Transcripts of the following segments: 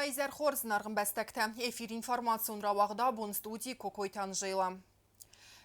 Вайзер хорз наргын бәстәктә. Эфир информацион равағда бун студии Кокойтан жила.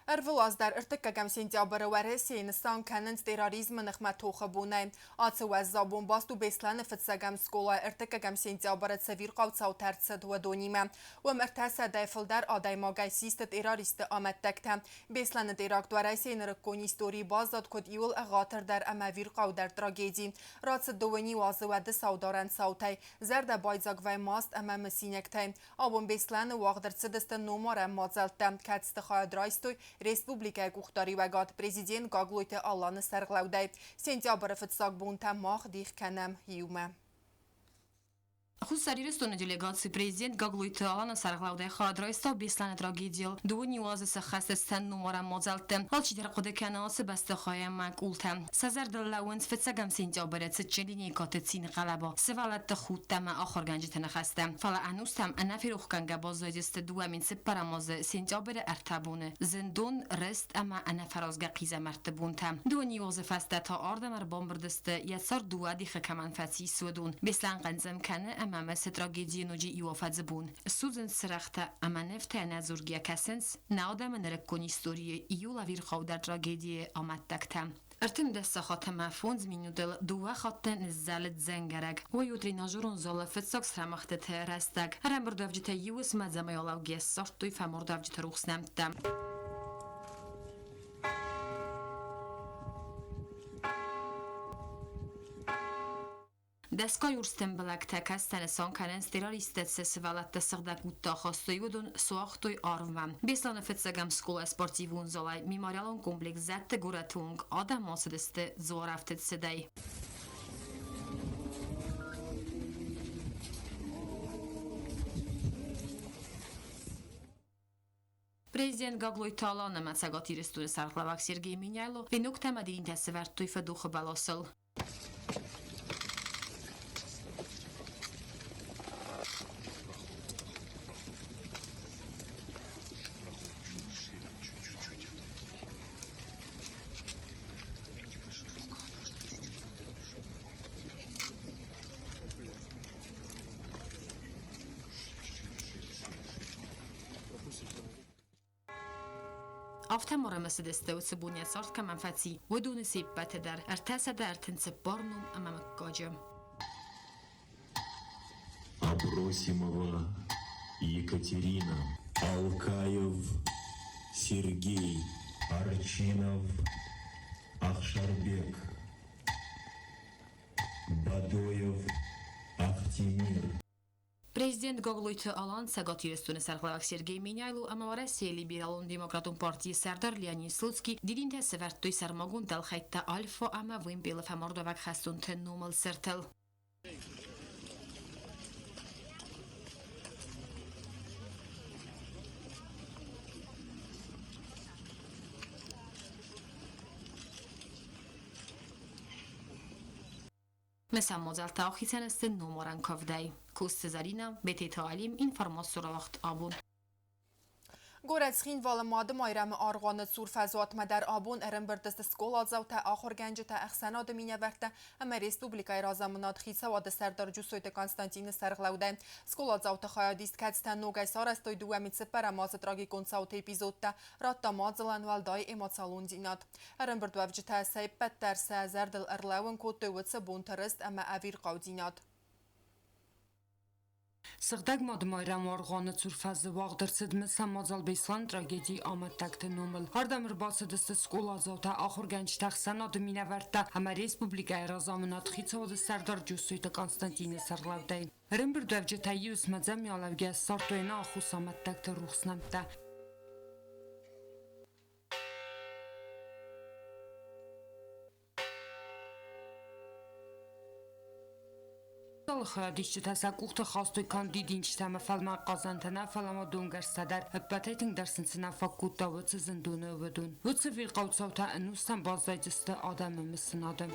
Эрвилаз дар ارتکگم سنتیابر ورسینستان کنند تروریسم نخمت توخبونه. آتش وزا بمباست و بیسلن فتسگم سکولا ارتکگم سنتیابر سویر قوتساو ترسد و دونیمه و مرتسه دایفل در آدای ماگای سیست تروریست آمد تکته. بیسلن دیراک دوارسین رکونی ستوری بازداد کد ایول اغاطر در امویر قو در تراگیدی. راتس دوانی وازه و دساو دارن ساوتای زرد بایزاگ و ماست امام سینکتای. آبون بیسلن واقدر سدست نومار مازلته کتست خواهد رایستوی Республика Кухтари вагат президент Гаглойте Алланы сарглаудай. Сентябр фитсак бунта мах дих канам юма. Хусарирестон делегации президент Гаглойте Алланы сарглаудай хадрайста беслан трагедиал дуни уазы хастестан номера мозалте. Алчидер қоды канасы бастахая макулта. Сазар диллауэнс фитсагам сентябр цчелини катецин қалаба. Севалат хутама ахор ганжитана хаста. Фала анустам анафирух канга базайдест дуамин сепарамазы сентябр артабуны. Зендон رست اما انا فرازگه قیزه مرتبون تم دو نیوز فسته تا آردمر بامبردسته یسار دو دیخه کمان فتی سودون بسلن قنزم کنه اما مثل تراگیدی نوجی ایوافت زبون سوزن سرخته اما نفته نزورگیه کسنس نادم نرکونی ستوری ایولا ویر خو در تراگیدی آمد تکتم ارتم دست خاتم فونز مینودل دو خاطن زلت زنگرگ و یوتری ناجورون زال فتساکس رمخت ترستگ هرم بردافجت یوس مزمیالاوگی سارت توی فمردافجت روخس نمتم دستگاه یورستن بلک تکستن سان کننس تروریستت سسوالت دستگاه گوتا خواستوی ودون سواختوی آروم بیسلان فتسگم سکول اسپورتیوون زالای میماریالون کمپلیک زد گورتونگ آدم ماسدسته زوارفتت سدای Президент Гаглойте Алланы мәсәгат ирестуны сарқлавак Сергей Миняйло венук тәмәдин тәсевәр туйфа духы баласыл. Автомора مسدسته و سبونیت سارت که منفعی و دون سیبت در ارتسه در تنس بارنوم امام کاجم Абросимова Екатерина, Алкаев Сергей, Арчинов Ахшарбек, Бадоев Ахтимир. Президент Гаглойте Алланы сәгат ирестуны сарқлавак Сергей Миняйло ама Россия либералун демократун партии сардар Леонид Слуцкий дидин тәсевәр туй сармагун дал хайтта альфа ама вимбелы фамордовак хастун тен номал сертел. مثل مازال تاخی سنست نمارن کافدای کوست زرینم به تعلیم اینفرماسیون وقت آبون گورتسخین وال مادم آیرم آرغان سور فضوات مدر آبون ارم بردست سکولات زو تا آخر گنج تا اخسناد مینه وقت اما ریسپوبلیکای رازمونات خیسا و دستردار جوسویت کانستانتین سرغلوده سکولات زو تا خیادیست کدستن نوگای سارستوی دو امید سپر مازد راگی کنساوت اپیزود تا رات تا مازلن والدای ایماتسالون دینات ارم بردو افجه تا سیبت در سازردل ارلاون کود دوت سبون ترست اما اویر قودینات Сырдаг мадмайрам арғаны цурфазы вағдырсыд мыса мазал бейслан трагедии амад такты номыл. Ардамыр басыдысты скол азаута ахыр гәнч тақсан ады минаварта ама республика айразамынат хицавады сардар джусуйты Константины сарлавдай. Рымбір дәвжі тайы үсмәдзәм ялавге сартойна ахус амад такты рухснамта. خیادیش تاسک اوخت خواستوی کاندیدین چتام فلمان قازنتنا فلما دونگر صدر باتیتن درسن سنا فکوت داوت زندونه ودون وقت ویل قوت صوتا انوستن بازداشت آدم مثل آدم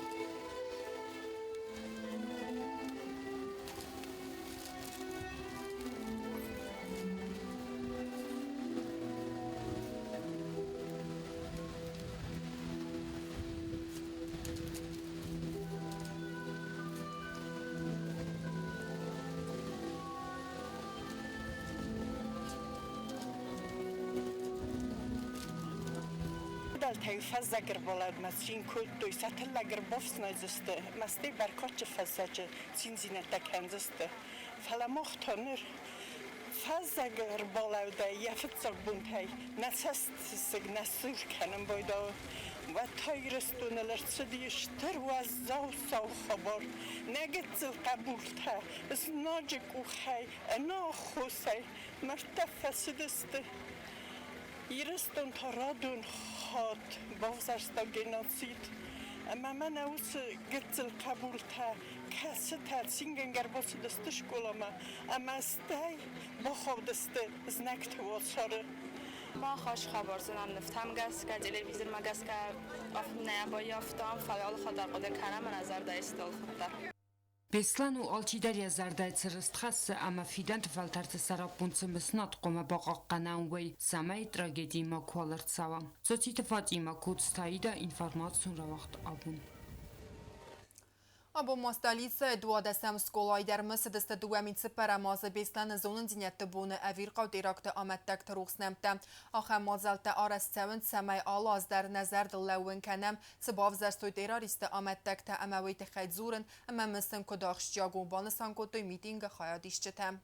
تای فز اگر ولاد مسین کل دوی ساتل اگر بافس نزسته مستی برکات فزج سین زینت کنزسته فلا مختنر فز اگر ولاد یافت بونتای نسست سگ نسور کنم بایدا و تایرستون لرزدیش تر و زاو ساو خبر نگت قبول تا از ناجک و خی انا خوسی مرتفع سدسته ایرستون تا رادون خات بازرستا گناسید اما من اوس گتل قبول تا کسی تا سینگنگر باسی دستش کلام اما استای با خواب دسته از نکت واسره ما خوش خبر زنم نفتم گس که تلویزیون ما گس که نه با یافتم فعال خاطر قد کنم نظر داشتال خاطر Беслан ու Ալչիդարիա զարդայցրստխասը ամաֆիդան տվալտարդը սարապունցը մսնատ կոմը բաղաղկանան վեյ սամայ տրագեդի մակուալրցավա։ Ծոցի տվատ իմակուց թայիդա ինվարմացուն ռավաղտ աբուն։ Або мосталица дуадасам сколай дар мысыдысты дуаминцы парамазы бесланы зонын динетті буны әвир қаутиракты аматтак тұрғыснамты. Аха мазалты арасцавын самай алаз дар назар дыллауын кәнем цыбав зарстой террористы аматтакты әмәвейті қайдзурын әмәмісін кудақш жагу банысан көтой митингі қаядишчетем.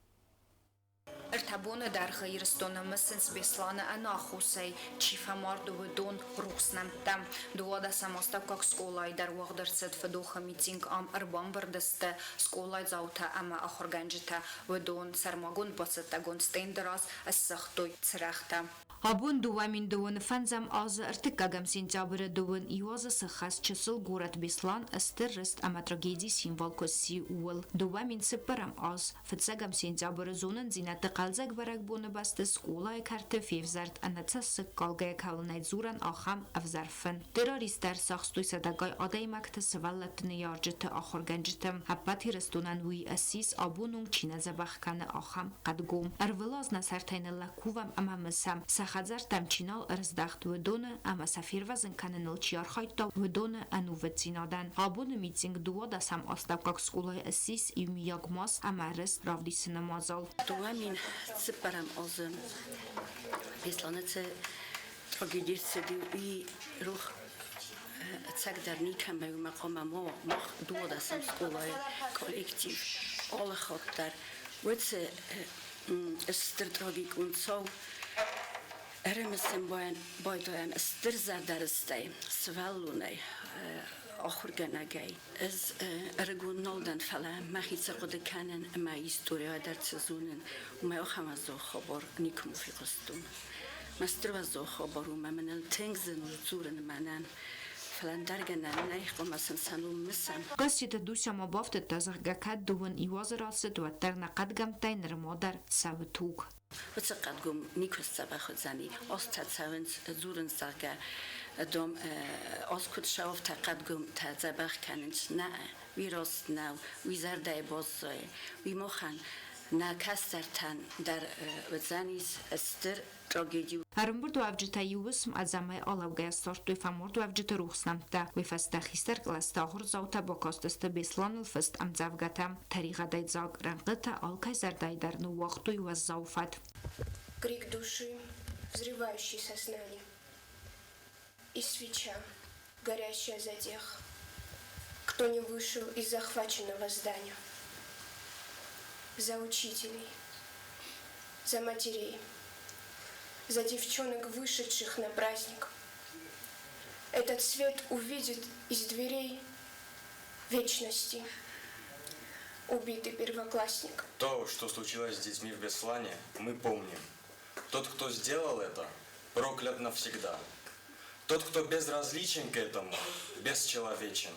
ارتبون در خیرستان مسنس بسلانه انا خوسی چیف مارد و دون روحسنمتم دواده سماستب کاک سکولای در وقت درست فدوخ میتینگ ام اربان بردسته سکولای زاوته اما آخر گنجته و دون سرماگون باسته گونستین دراز از سختوی سرخته Абун дуамин дуун фанзам аз артыкагам сентябрь дуун иоза сахас часыл город Беслан астеррест ама трагедии символ коси уол дуамин сепарам аз фцагам сентябрь зонын зинаты қалзак барак буны басты скулай карты февзарт анацасы калгая кавлнайт зуран ахам авзарфын террористар сахстуй садагай адаймакты сываллатыны яржыты ахор ганжытым аппати рестунан уи асис абунун чина забахканы ахам кадгум арвылаз насартайны лакувам амамысам Хазар тамчинал раздахт выдоны, ама сафирвазын каныныл чиархайта выдоны анувыцинадан. Абуны митинг дуода сам остав как скулай асис и миягмас, ама рыст правдисыны мазал. Дуамин цыпарам озым. Бесланыцы трагедирцы и рух цагдar никам бegu мақома мах дуода сам скулай коллектив. Alle хаттар. Выцы стр трагик und so. Eremesem boydoyan stirzar daristay svallunay akhurganagay az ergunoldan fala mahitsa qod kanen ma historia dar sezonen ma khamazo khabar nikum fi qastun mastrvazo khabaru mamnal tengzen zuren manan falan darganan nayqomasan sanum misam Qasita dusama bafta tazagakad duwan iwazarasit wa tarna qadgamtayn rmodar savtuk وتقدم نيكوس صباح زني أستاذ زورن ساقة دوم أسكت شاف تقدم تزبخ كنش نا ويراس ناو ويزرداي بازای ويمخن نکسترتن در وزنیس استر تراجدی Армбурду авджита ювсм азамай алавгая сортуй фамурду авджита рухснамта вифаста хистер класта хурзаута бокостаста бесланул фаст амзавгата таригадай заг ранкыта алкайзардай дарну вахтуй ваззауфат. Крик души, взрывающий сознание, и свеча, горящая за тех, кто не вышел из захваченного здания. За учителей, за матерей, за девчонок, вышедших на праздник. Этот свет увидит из дверей вечности убитый первоклассник. То, что случилось с детьми в Беслане, мы помним. Тот, кто сделал это, проклят навсегда. Тот, кто безразличен к этому, бесчеловечен.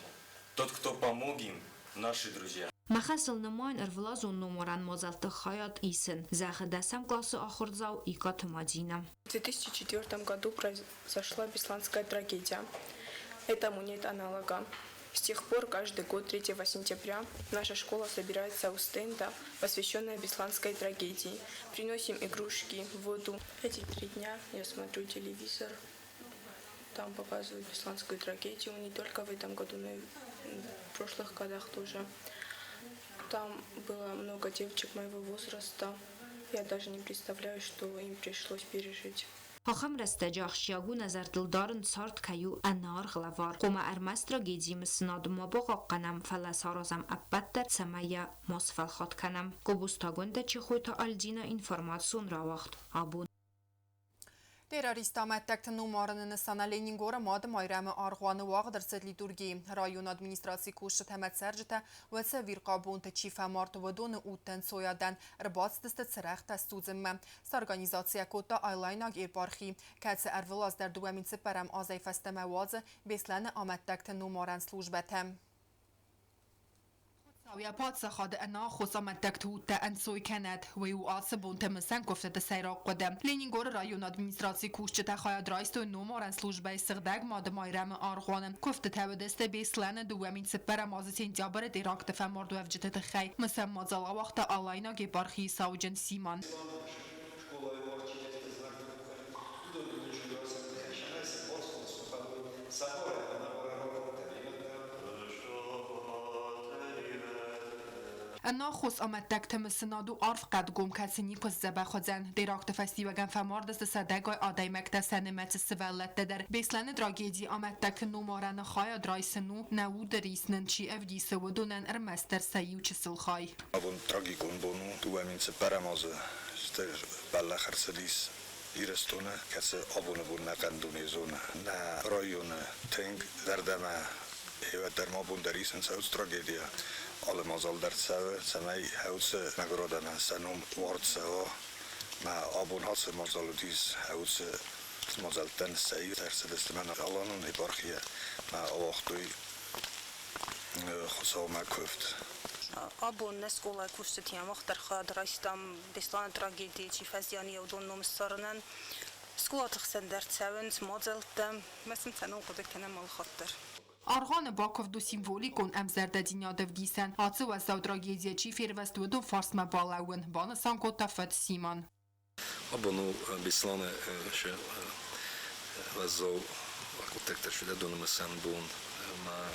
Тот, кто помог им, наши друзья. Махасл намайн арвлазун номеран мозалты хаят исен. Захада сам классы ахурзау и катамадина. В 2004 году произошла Бесланская трагедия. Этому нет аналога. С тех пор каждый год 3 сентября наша школа собирается у стенда, посвященная Бесланской трагедии. Приносим игрушки, воду. Эти 3 дня я смотрю телевизор. Там показывают Бесланскую трагедию. Не только в этом году, но и в прошлых годах тоже. Там было много девочек моего возраста. Я даже не представляю, что им пришлось пережить. Хохم رستجاخ شیاگو نظر دلدارن سارت کیو انار غلوار قوم ارمسترا گیجی مسناد ما بقا قنم فلسارازم ابتر سمایا مصفل خود کنم گبوستاگونده چی خویتا الجینا اینفورماسیون را وقت آبون Terrorist amettekt numarını sana Leningora madım ayrımı arğanı vağdırsız liturgi. Rayon administrasi kuşu temet sercite ve sevir qabunta çife martı ve donu utten soyadan rbatstıstı sıraxta stuzime. Sarganizatsiya kota aylaynak irparxi. Ketse ervilaz der duemin siperem azay festeme vazı beslene amettekt numaran slujbetem. ويا باتس خاد أنا خصام تكتوت أنسوي كانت ويوعص بونت مسن كفت السيراق قدم لينينغور رايون أدمنستراسي كوشت تخايد رايستو نومارن سلوجباي سغداق مادم آيرام آرغوانم كفت تودست بيسلان دوامين سپر مازتين جابر ديراك تفمردو افجت تخي مسن مازال وقت آلاينا جبارخي ساوجن سيمان أنا خص أمتك تمسنادو عرف قد قوم كسني كزبا خزن ديراكت فستي وجن فماردست صدقای آدایمک تسنمت سوالت در بیسلن دراگیدی أمتك نومارن خای درایسنو نود ریسنن چی افدی سودونن ارمستر سیو چسل خای. أبون تراجيكون بونو دوامين سبرامازه استر بالا خرسليس ایرستونه کسی آبونه بون نقندونه زونه نه رایونه تنگ دردمه هیوت در ما بون دریسن سوز تراجیدیا آل مازال در سوه سمی هوس نگرادن سنوم وارد سوا ما آبون هاس مازال دیز هوس مازال تن سعی درصد استمان آلانون ایبارخیه ما آوختوی خصاو ما کفت آبون نسکولا کشتی هم وقت در خاد رایستم بسلان تراجیدی چی فزیانی و دون نوم سرنن سکولا تخسن در سوند مازال تم مثل تنو قد کنم الخطر آرغان باکف دو سیمبولیکون امزرده دینیا دفدیسن آتسو و سودراگیزی چی فیروست و دو فارس مبالاون بانسان کتا فت سیمان آبانو بسلان شه وزاو وقت تکتر شده دون مسن بون ما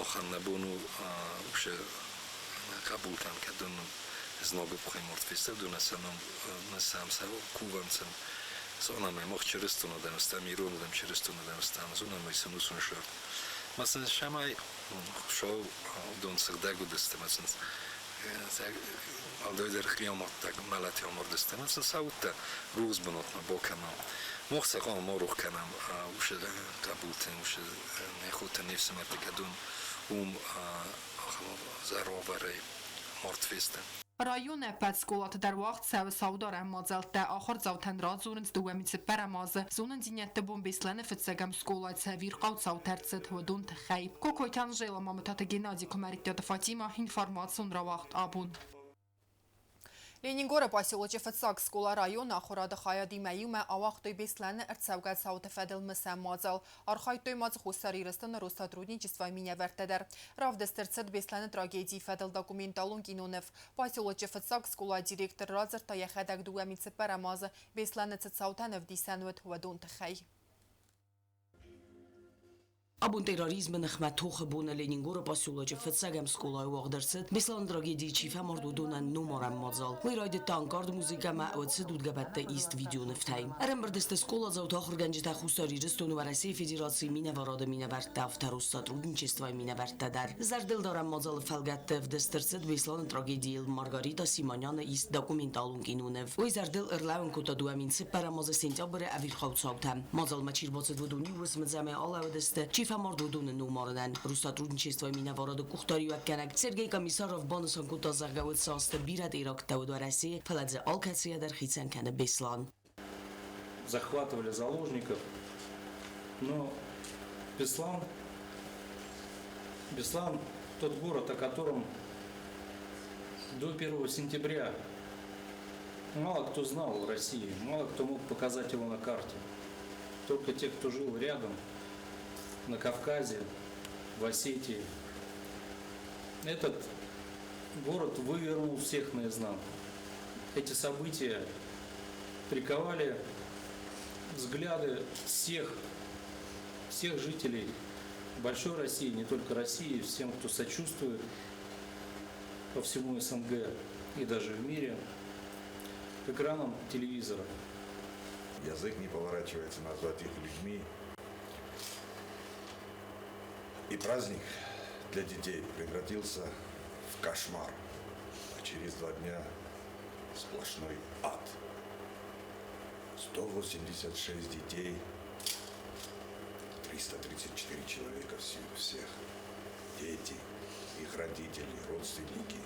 مخن نبونو وشه قبول کن که دون ازناگ بخوای مرتفسته دون سنم نسام سوا کوونسن زونا می مخ چرستون دانستم ایران دم چرستون دانستم زونا می سنوسون شد مثلا شمای شو دون سرداگو دسته مثلا آدای در خیامات تک ملتی آمار دسته مثلا سعود روز بنات با کنم مخصوصا ما روح کنم وش قبول تن وش نخوت نفس مرد کدون زراوره مرتفسته رایون پدسکولات در وقت سو سودار مازالت آخر زوتن رازورنز دوامین سپر مازه زونن دینیت بون بیسلن فتسگم سکولات سویر قوت سوترزت و دون تخیب کوکویتان جیلا مامتات گنادی کماریتیات فاتیما інформацун را وقت آبون Ленингора поселоче Фетсак скола района хорады хаяди маюма авахтой бесланы эрцавгад саута федел мысам мазал. Архайтой мазы хусарирыстан Россотрудничества меня вертедер. Равдестерцет бесланы трагедии федел документалун кинонев. Поселоче Фетсак скола директор Разер таяхадак дуамицы парамазы бесланы цецаутанев дисанвет вадун тхай. Абун терроризм нахмат тухабуна Ленингора поселоче Фетсагам сколай вагдерсет беслан трагедии чифа мордудуна нумарам мазал. Вирайде танкард музыка ма отсе дудгабатта ист видео нефтайм. Арам бардесте скола за утахр ганжита хусариристон ва Россия Федерации минаварада минаварта Россотрудничества минаварта дар. Зардел дарам мазал фалгатте вдестерсет беслан трагедии Маргарита Симоняна ист документалун кинунев. Ой зардел ирлаун кота дуаминце парамаза сентябре авил хаутсаутам. Мазал мачир боцет водуни урсмзаме алавдесте Фамордудун нумардан Россотрудничества минаварада кухтари вакканак Сергей Комиссаров банасан кута заргават саста бират Ирак тавд Россия фаладзе алкация дар хицан кана Беслан. Захватывали заложников, но Беслан тот город, о котором до 1 сентября мало кто знал в России, мало кто мог показать его на карте. Только те, кто жил рядом, на Кавказе, в Осетии. Этот город вывернул всех наизнанку. Эти события приковали взгляды всех жителей большой России, не только России, всем, кто сочувствует по всему СНГ и даже в мире, к экранам телевизора. Язык не поворачивается назвать их людьми. И праздник для детей превратился в кошмар. А через 2 дня сплошной ад. 186 детей, 334 человека всех. Дети, их родители, родственники,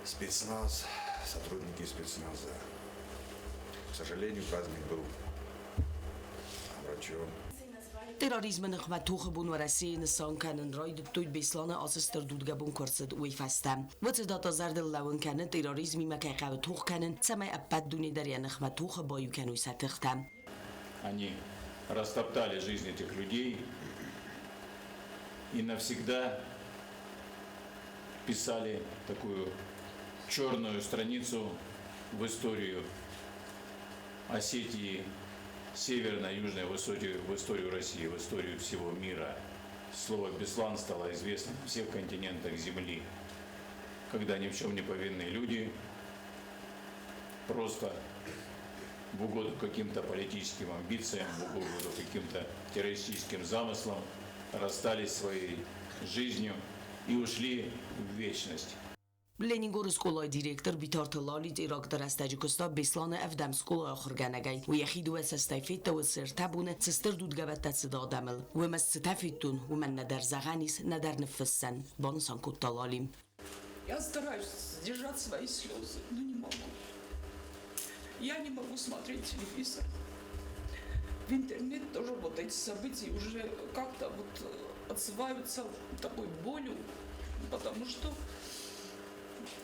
спецназ, сотрудники спецназа. К сожалению, праздник был омрачен. Terrorisme nagmat toegebon waar Россия сан kennen ride toit beslane as ster doet gabon korset oei fastem. Wat ze dat azarde lawen kennen terrorisme ma kay gawe toch kennen sama apad duni dar nagmat toege boy kanu satechtam. Они растоптали жизнь этих людей и навсегда писали такую черную страницу в историю Осетии, северно-южной, в историю России, в историю всего мира. Слово «Беслан» стало известно на всех континентах Земли, когда ни в чем не повинные люди просто в угоду каким-то политическим амбициям, в угоду каким-то террористическим замыслам расстались своей жизнью и ушли в вечность. Leningor skolay direktor bitartlalit Irak dar Tajikistan beslane evdem skolay xurganagay و يخيد وسستفيت وسرتابون تستر دود جبت تصدادمل ومستفيتون ومن ندر زغانيس ندر نفسن بانسان كتلاليم. Я стараюсь сдержать свои слезы, но не могу. Я не могу смотреть телевизор. В интернет тоже вот эти события уже как-то вот отзываются такой болью, потому что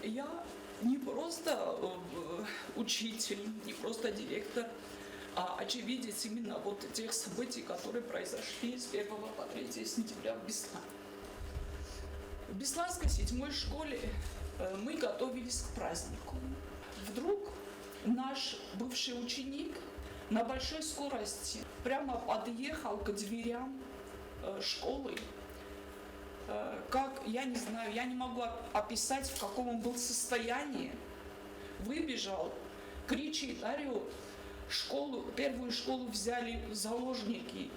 я не просто учитель, не просто директор, а очевидец именно вот тех событий, которые произошли с 1 по 3 сентября в Беслане. В Бесланской 7-й школе мы готовились к празднику. Вдруг наш бывший ученик на большой скорости прямо подъехал к дверям школы. Как, я не знаю, я не могу описать, в каком он был состоянии. Выбежал, кричит, орет. Первую школу взяли в заложники.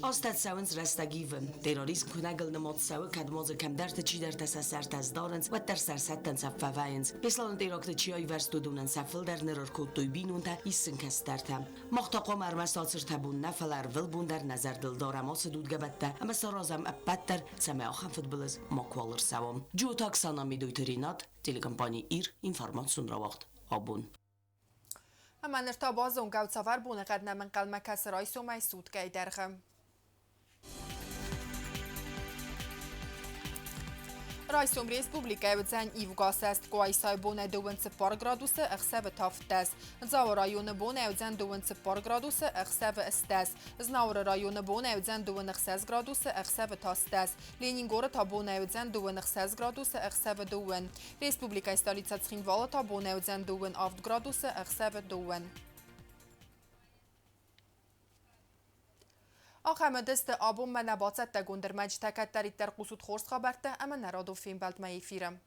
Остad سوینز رستگیون تروریسم کنگل نماد سو کدماز کم درت چی در تساسر تزدارنز و در سرسطن صفوینز بسلان تیراکت چیای ورستو دونن سفل در نرار کود دوی بینون تا ایسن کس درتم مختاقا مرمست آسر تبون نفلر ول بون در نظر دل دارم آس دود گبته اما سرازم اپت در سمه آخم فدبلز ماکوالر سوام جو تاکسانا میدوی ترینات تلکمپانی ایر اینفارماسیون را وقت آبون اما نرتاباز اون گوتساور بونه قدنا من قلمه کسرای سومای سود گای درخم رئیسم ریسپوبلیکای وزن ایوگاس است قایسای بونه 2 گرادوس اخسب تافتس زاو رایون بونه وزن 2 گرادوس اخسب استس زناور رایون بونه وزن 2 گرادوس اخسب تاستس لینینگور تا بونه وزن 2 گرادوس اخسب دوون ریسپوبلیکای столица Цхинвала تا بونه وزن 2 گرادوس اخسب دوون آخر دست آبون من نباتت گندر مجتکت دارید در قصود خورس خبرته اما نرادو فیلم بلد ما ایفیرم